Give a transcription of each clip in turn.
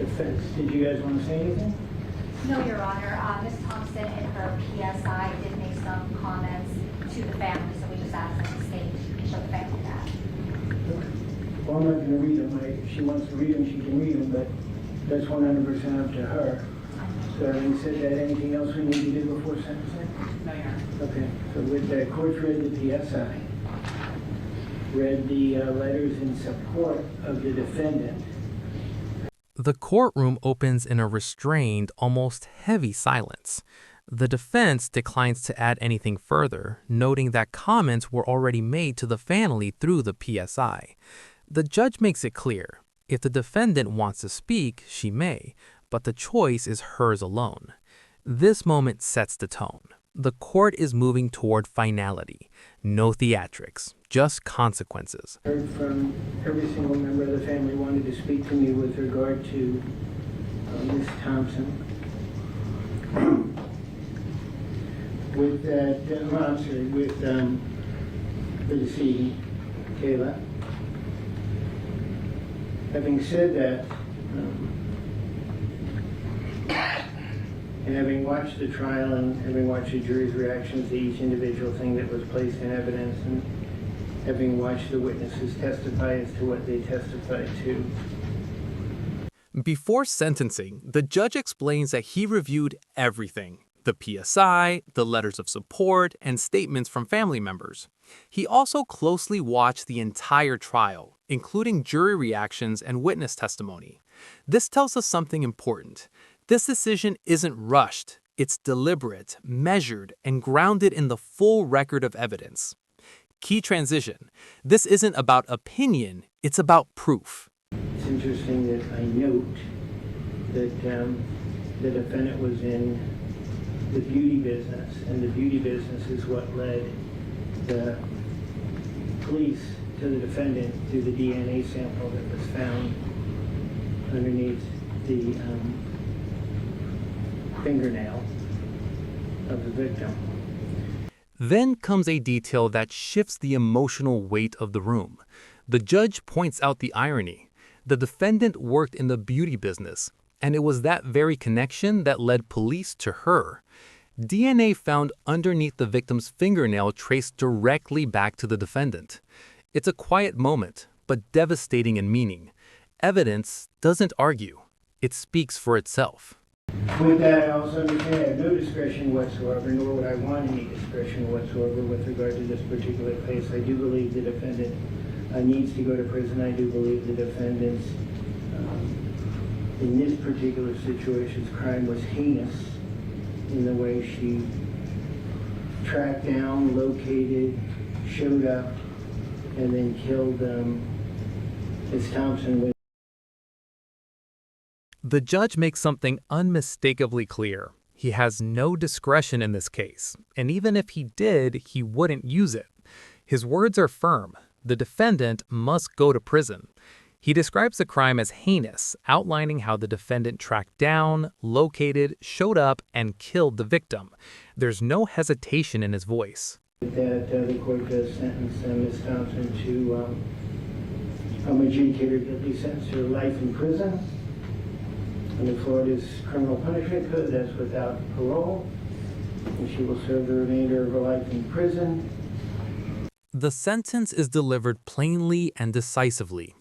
defense. Did you guys want to say anything? No, Your Honor. Ms. Thompson in her PSI did make some comments to the family, so we just asked them to state and show the family that. Well, I'm not going to read them. If she wants to read them, she can read them, but that's 100% up to her. So having said that, anything else we need to do before sentencing? No, Your Honor. Okay, so with that, court read the PSI, read the letters in support of the defendant. The courtroom opens in a restrained, almost heavy silence. The defense declines to add anything further, noting that comments were already made to the family through the PSI. The judge makes it clear, if the defendant wants to speak, she may, but the choice is hers alone. This moment sets the tone. The court is moving toward finality. No theatrics, just consequences. Heard from every single member of the family wanted to speak to me with regard to Ms. Thompson. With that, I'm sorry, with the decedent, Kayla. Having said that, and having watched the trial and having watched the jury's reactions to each individual thing that was placed in evidence, and having watched the witnesses testify as to what they testified to. Before sentencing, the judge explains that he reviewed everything: the PSI, the letters of support, and statements from family members. He also closely watched the entire trial, including jury reactions and witness testimony. This tells us something important. This decision isn't rushed. It's deliberate, measured, and grounded in the full record of evidence. Key transition. This isn't about opinion, it's about proof. It's interesting that I note that the defendant was in the beauty business, and the beauty business is what led the police to the defendant through the DNA sample that was found underneath the fingernail of the victim. Then comes a detail that shifts the emotional weight of the room. The judge points out the irony. The defendant worked in the beauty business, and it was that very connection that led police to her. DNA found underneath the victim's fingernail traced directly back to the defendant. It's a quiet moment, but devastating in meaning. Evidence doesn't argue. It speaks for itself. With that, I also understand I have no discretion whatsoever, nor would I want any discretion whatsoever with regard to this particular case. I do believe the defendant needs to go to prison. I do believe the defendant's, in this particular situation's crime was heinous in the way she tracked down, located, showed up, and then killed Ms. Thompson with. The judge makes something unmistakably clear. He has no discretion in this case, and even if he did, he wouldn't use it. His words are firm. The defendant must go to prison. He describes the crime as heinous, outlining how the defendant tracked down, located, showed up, and killed the victim. There's no hesitation in his voice. That the court does sentence Ms. Thompson to adjudicated guilty sentence to life in prison. Under Florida's criminal punishment code, that's without parole, and she will serve the remainder of her life in prison. The sentence is delivered plainly and decisively.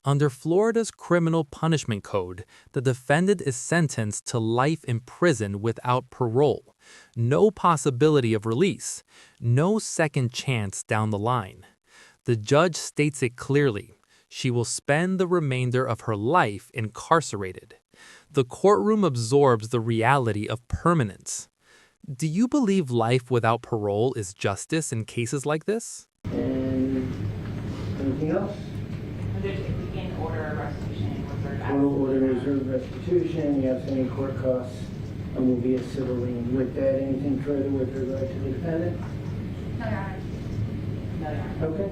Under Florida's criminal punishment code, the defendant is sentenced to life in prison without parole, no possibility of release, no second chance down the line. The judge states it clearly. She will spend the remainder of her life incarcerated. The courtroom absorbs the reality of permanence. Do you believe life without parole is justice in cases like this? And anything else? In order of restitution. Order reserve restitution, you have any court costs, and will be a civil lien. With that, anything further with regard to the defendant? No, Your Honor. No, Your Honor. Okay.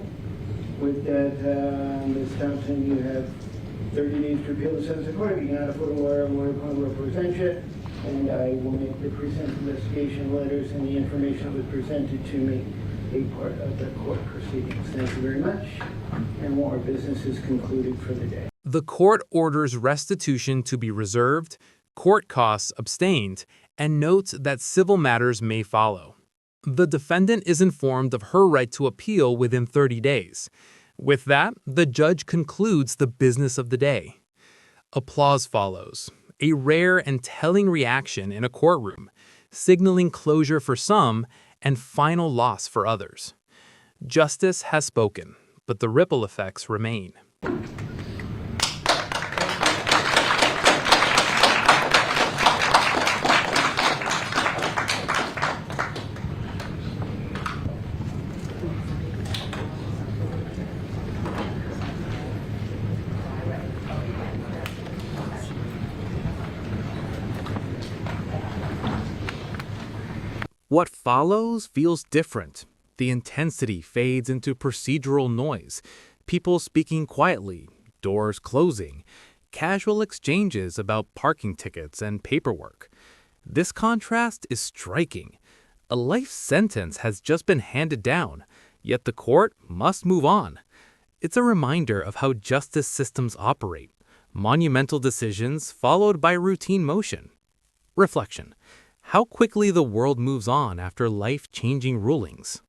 With that, Ms. Thompson, you have 30 days to appeal the sentence of court. If you cannot afford a lawyer will represent you, and I will make the pre-sentence investigation letters and the information that was presented to me a part of the court proceedings. Thank you very much, and our business is concluded for the day. The court orders restitution to be reserved, court costs abstained, and notes that civil matters may follow. The defendant is informed of her right to appeal within 30 days. With that, the judge concludes the business of the day. Applause follows, a rare and telling reaction in a courtroom, signaling closure for some and final loss for others. Justice has spoken, but the ripple effects remain. What follows feels different. The intensity fades into procedural noise, people speaking quietly, doors closing, casual exchanges about parking tickets and paperwork. This contrast is striking. A life sentence has just been handed down, yet the court must move on. It's a reminder of how justice systems operate, monumental decisions followed by routine motion. Reflection. How quickly the world moves on after life-changing rulings.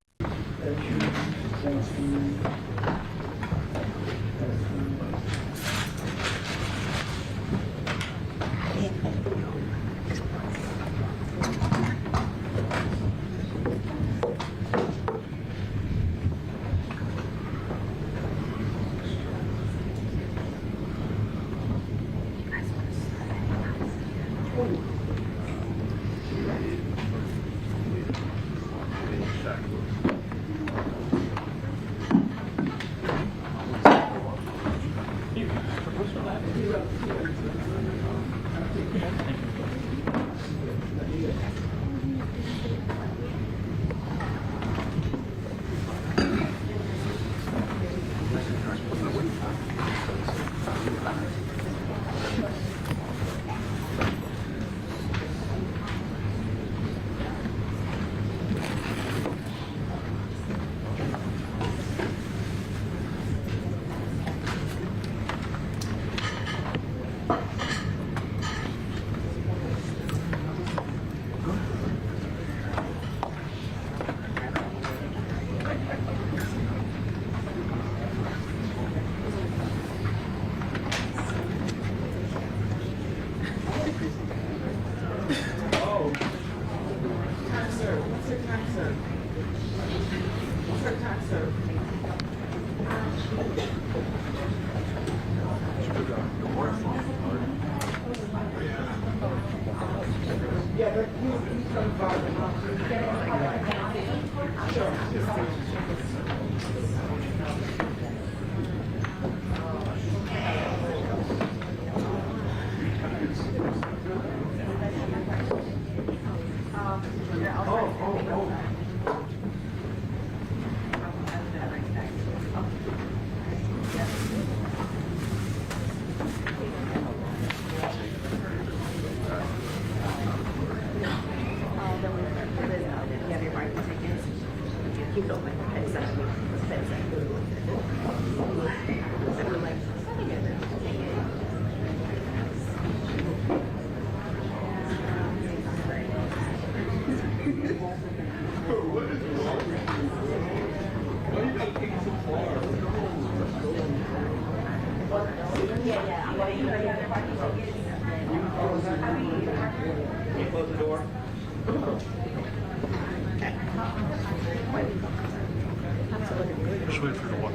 Just wait for you to walk.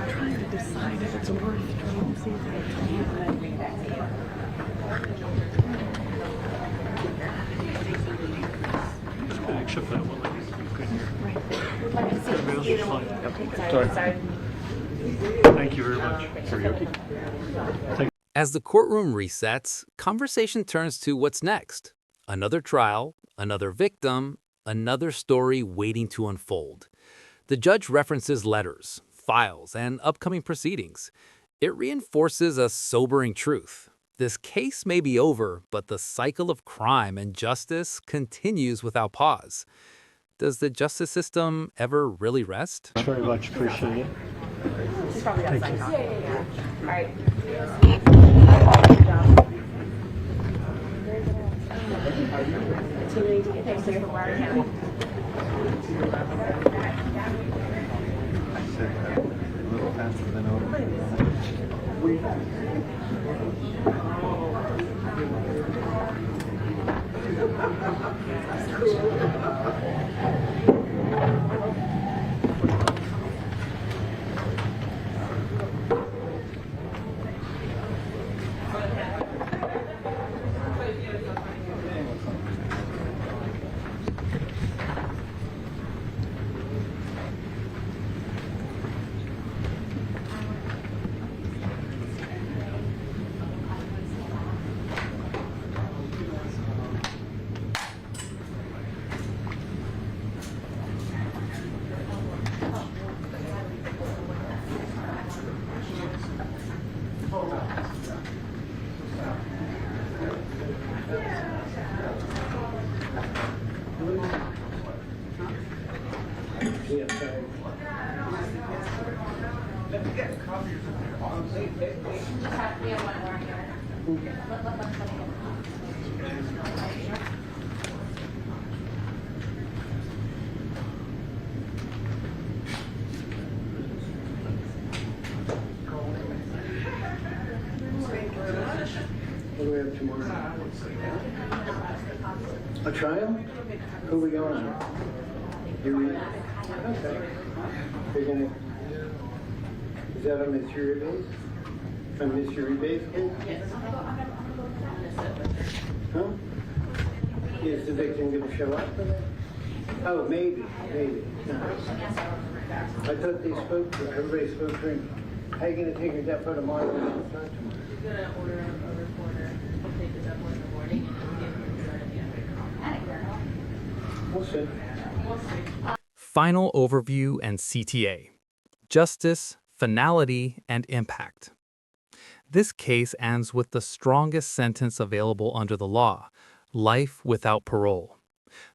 Trying to decide if it's worth trying to see if I can. Just go except for that one lady. Good. Let me see. Everybody else is fine. Okay, sorry. Thank you very much. Karaoke. As the courtroom resets, conversation turns to what's next. Another trial, another victim, another story waiting to unfold. The judge references letters, files, and upcoming proceedings. It reinforces a sobering truth. This case may be over, but the cycle of crime and justice continues without pause. Does the justice system ever really rest? Thanks very much. Appreciate it. He's probably outside talking. Yeah. All right. So we need to get things clear from Broward County. A little faster than Yeah, sorry. We have one more here. What do we have tomorrow? A trial? Who are we going on? Okay. They're gonna, is that a Mr. Rebate? A Mr. Rebate case? Yes. Huh? Is the victim gonna show up for that? Oh, maybe. No. I thought they spoke to her, everybody spoke to her. How are you gonna take her depo tomorrow when she starts tomorrow? We're gonna order a reporter. We'll take this up in the morning and we'll give her We'll see. We'll see. Final overview and CTA. Justice, finality, and impact. This case ends with the strongest sentence available under the law, life without parole.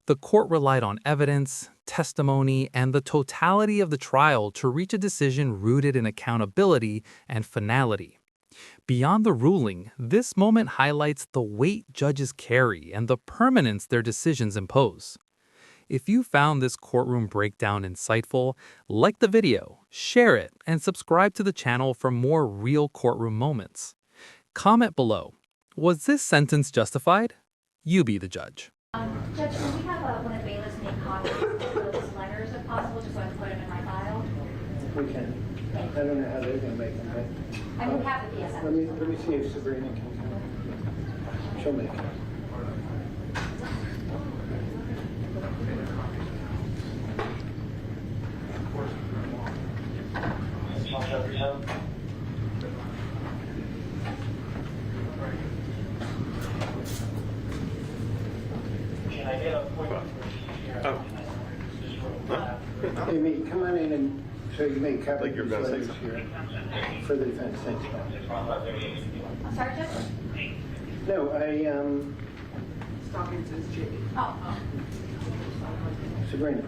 The court relied on evidence, testimony, and the totality of the trial to reach a decision rooted in accountability and finality. Beyond the ruling, this moment highlights the weight judges carry and the permanence their decisions impose. If you found this courtroom breakdown insightful, like the video, share it, and subscribe to the channel for more real courtroom moments. Comment below, was this sentence justified? You be the judge. Judge, can we have one of bailiffs make copies of those letters if possible, just so I can put them in my file? We can. I don't know how they're gonna make them, but. I mean, we have the PSF. Let me see if Sabrina can come. She'll make it. Amy, come on in and so you make copies Like you're gonna say letters something. here for the defense. Thanks, Bob. I'm sorry, Judge? No, Stockings Jimmy. Oh. Sabrina.